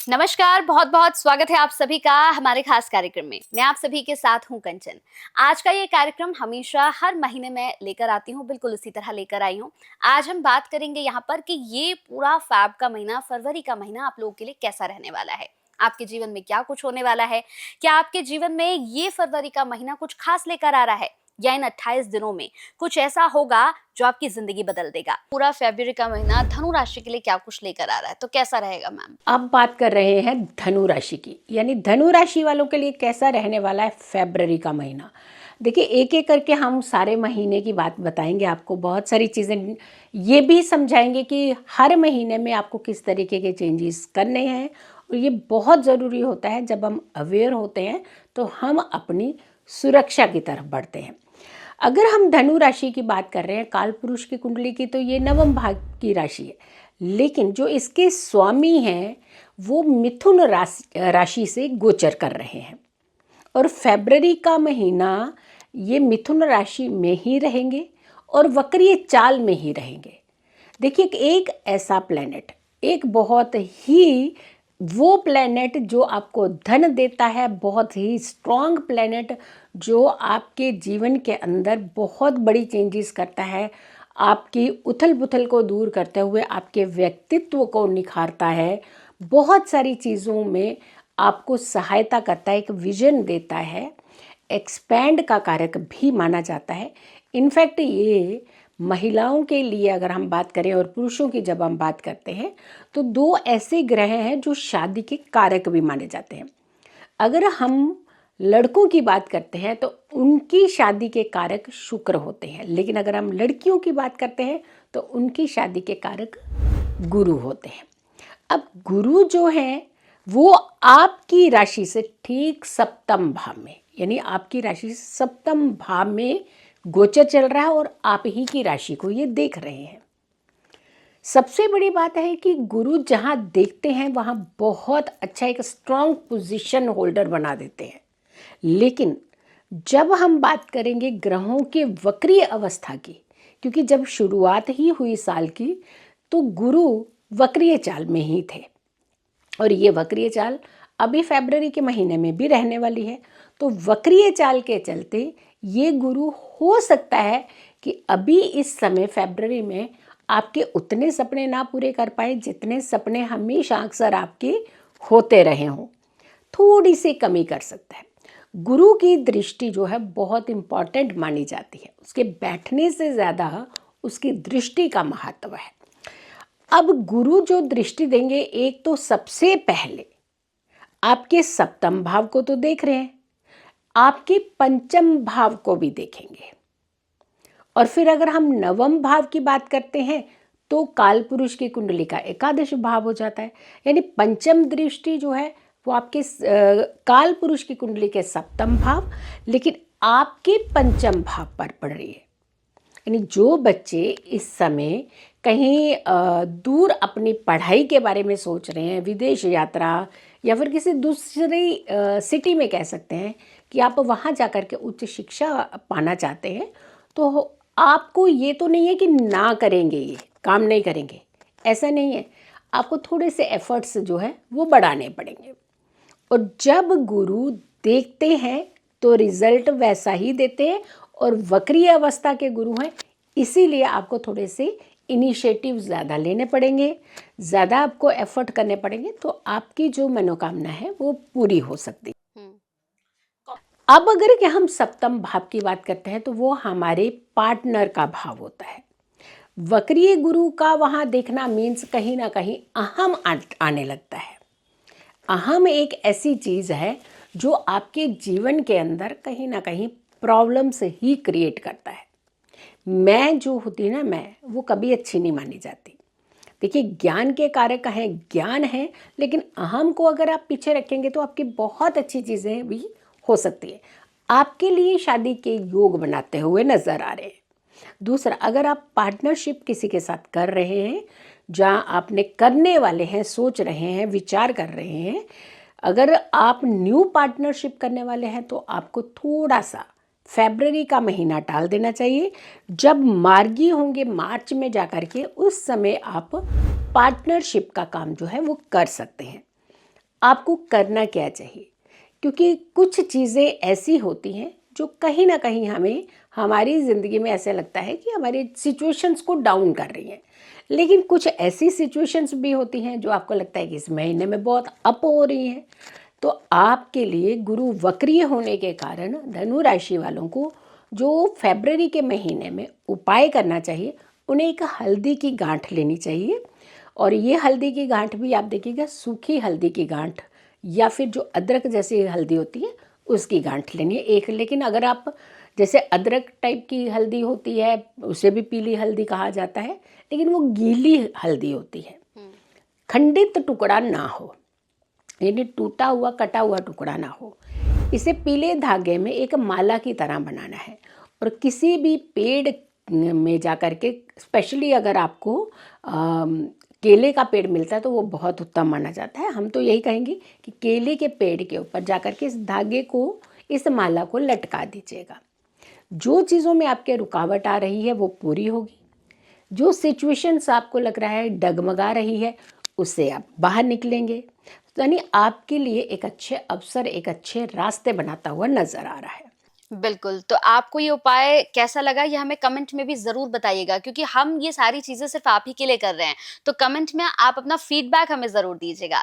नमस्कार, बहुत बहुत स्वागत है आप सभी का हमारे खास कार्यक्रम में। मैं आप सभी के साथ हूं कंचन। आज का ये कार्यक्रम हमेशा हर महीने में लेकर आती हूं, बिल्कुल उसी तरह लेकर आई हूं। आज हम बात करेंगे यहाँ पर कि ये पूरा फैब का महीना, फरवरी का महीना आप लोगों के लिए कैसा रहने वाला है। आपके जीवन में क्या कुछ होने वाला है? क्या आपके जीवन में ये फरवरी का महीना कुछ खास लेकर आ रहा है, या इन 28 दिनों में कुछ ऐसा होगा जो आपकी जिंदगी बदल देगा? पूरा फरवरी का महीना धनु राशि के लिए क्या कुछ लेकर आ रहा है, तो कैसा रहेगा मैम? अब बात कर रहे हैं धनु राशि की, यानी धनु राशि वालों के लिए कैसा रहने वाला है फरवरी का महीना। देखिए, एक एक करके हम सारे महीने की बात बताएंगे आपको, बहुत सारी चीज़ें ये भी समझाएंगे कि हर महीने में आपको किस तरीके के चेंजेस करने हैं। और ये बहुत ज़रूरी होता है, जब हम अवेयर होते हैं तो हम अपनी सुरक्षा की तरफ बढ़ते हैं। अगर हम धनु राशि की बात कर रहे हैं, काल पुरुष की कुंडली की, तो ये नवम भाव की राशि है। लेकिन जो इसके स्वामी हैं वो मिथुन राशि से गोचर कर रहे हैं, और फरवरी का महीना ये मिथुन राशि में ही रहेंगे और वक्रीय चाल में ही रहेंगे। देखिए, एक ऐसा प्लेनेट, एक बहुत ही वो प्लेनेट जो आपको धन देता है, बहुत ही स्ट्रॉन्ग प्लेनेट जो आपके जीवन के अंदर बहुत बड़ी चेंजेस करता है, आपकी उथल पुथल को दूर करते हुए आपके व्यक्तित्व को निखारता है, बहुत सारी चीज़ों में आपको सहायता करता है, एक विजन देता है, एक्सपैंड का कारक भी माना जाता है। इनफैक्ट ये महिलाओं के लिए अगर हम बात करें और पुरुषों की जब हम बात करते हैं तो दो ऐसे ग्रह हैं जो शादी के कारक भी माने जाते हैं। अगर हम लड़कों की बात करते हैं तो उनकी शादी के कारक शुक्र होते हैं, लेकिन अगर हम लड़कियों की बात करते हैं तो उनकी शादी के कारक गुरु होते हैं। अब गुरु जो है वो आपकी राशि से ठीक सप्तम भाव में, यानी आपकी राशि से सप्तम भाव में गोचर चल रहा है और आप ही की राशि को ये देख रहे हैं। सबसे बड़ी बात है कि गुरु जहाँ देखते हैं वहाँ बहुत अच्छा एक स्ट्रॉन्ग पोजीशन होल्डर बना देते हैं। लेकिन जब हम बात करेंगे ग्रहों के वक्रीय अवस्था की, क्योंकि जब शुरुआत ही हुई साल की तो गुरु वक्रीय चाल में ही थे, और ये वक्रीय चाल अभी फरवरी के महीने में भी रहने वाली है। तो वक्रीय चाल के चलते ये गुरु हो सकता है कि अभी इस समय फरवरी में आपके उतने सपने ना पूरे कर पाए जितने सपने हमेशा अक्सर आपके होते रहे हों, थोड़ी सी कमी कर सकता है। गुरु की दृष्टि जो है बहुत इम्पॉर्टेंट मानी जाती है, उसके बैठने से ज़्यादा उसकी दृष्टि का महत्व है। अब गुरु जो दृष्टि देंगे, एक तो सबसे पहले आपके सप्तम भाव को तो देख रहे हैं, आपके पंचम भाव को भी देखेंगे। और फिर अगर हम नवम भाव की बात करते हैं तो काल पुरुष की कुंडली का एकादश भाव हो जाता है, यानी पंचम दृष्टि जो है वो आपके काल पुरुष की कुंडली के सप्तम भाव, लेकिन आपके पंचम भाव पर पड़ रही है। यानी जो बच्चे इस समय कहीं दूर अपनी पढ़ाई के बारे में सोच रहे हैं, विदेश यात्रा या फिर किसी दूसरी सिटी में कह सकते हैं कि आप वहाँ जाकर के उच्च शिक्षा पाना चाहते हैं, तो आपको ये तो नहीं है कि ना करेंगे, ये काम नहीं करेंगे, ऐसा नहीं है। आपको थोड़े से एफर्ट्स जो है वो बढ़ाने पड़ेंगे। और जब गुरु देखते हैं तो रिजल्ट वैसा ही देते हैं, और वक्रीय अवस्था के गुरु हैं, इसीलिए आपको थोड़े से इनिशिएटिव ज़्यादा लेने पड़ेंगे, ज़्यादा आपको एफर्ट करने पड़ेंगे, तो आपकी जो मनोकामना है वो पूरी हो सकती है। अब अगर कि हम सप्तम भाव की बात करते हैं तो वो हमारे पार्टनर का भाव होता है। वक्रीय गुरु का वहाँ देखना मीन्स कहीं ना कहीं अहम आने लगता है। अहम एक ऐसी चीज़ है जो आपके जीवन के अंदर कहीं ना कहीं प्रॉब्लम्स ही क्रिएट करता है। मैं जो होती है ना, मैं वो कभी अच्छी नहीं मानी जाती। देखिए, ज्ञान के कारक हैं, ज्ञान है, लेकिन अहम को अगर आप पीछे रखेंगे तो आपकी बहुत अच्छी चीज़ें भी हो सकती है। आपके लिए शादी के योग बनाते हुए नजर आ रहे हैं। दूसरा, अगर आप पार्टनरशिप किसी के साथ कर रहे हैं, जहाँ आपने करने वाले हैं, सोच रहे हैं, विचार कर रहे हैं, अगर आप न्यू पार्टनरशिप करने वाले हैं तो आपको थोड़ा सा फरवरी का महीना टाल देना चाहिए। जब मार्गी होंगे मार्च में जाकर के, उस समय आप पार्टनरशिप का काम जो है वो कर सकते हैं। आपको करना क्या चाहिए, क्योंकि कुछ चीज़ें ऐसी होती हैं जो कहीं ना कहीं हमें हमारी ज़िंदगी में ऐसा लगता है कि हमारी सिचुएशंस को डाउन कर रही हैं, लेकिन कुछ ऐसी सिचुएशंस भी होती हैं जो आपको लगता है कि इस महीने में बहुत अप हो रही हैं। तो आपके लिए गुरु वक्रीय होने के कारण धनु राशि वालों को जो फरवरी के महीने में उपाय करना चाहिए, उन्हें एक हल्दी की गांठ लेनी चाहिए। और ये हल्दी की गांठ भी आप देखिएगा सूखी हल्दी की गांठ या फिर जो अदरक जैसी हल्दी होती है उसकी गांठ लेनी है एक। लेकिन अगर आप जैसे अदरक टाइप की हल्दी होती है, उसे भी पीली हल्दी कहा जाता है, लेकिन वो गीली हल्दी होती है, खंडित टुकड़ा ना हो, यानी टूटा हुआ कटा हुआ टुकड़ा ना हो। इसे पीले धागे में एक माला की तरह बनाना है और किसी भी पेड़ में जा कर के, स्पेशली अगर आपको केले का पेड़ मिलता है तो वो बहुत उत्तम माना जाता है। हम तो यही कहेंगे कि केले के पेड़ के ऊपर जा कर के इस धागे को, इस माला को लटका दीजिएगा। जो चीज़ों में आपके रुकावट आ रही है वो पूरी होगी। जो सिचुएशंस आपको लग रहा है डगमगा रही है उससे आप बाहर निकलेंगे। तो यानी आपके लिए एक अच्छे अवसर, एक अच्छे रास्ते बनाता हुआ नजर आ रहा है। बिल्कुल, तो आपको ये उपाय कैसा लगा ये हमें कमेंट में भी ज़रूर बताइएगा, क्योंकि हम ये सारी चीज़ें सिर्फ़ आप ही के लिए कर रहे हैं। तो कमेंट में आप अपना फीडबैक हमें ज़रूर दीजिएगा।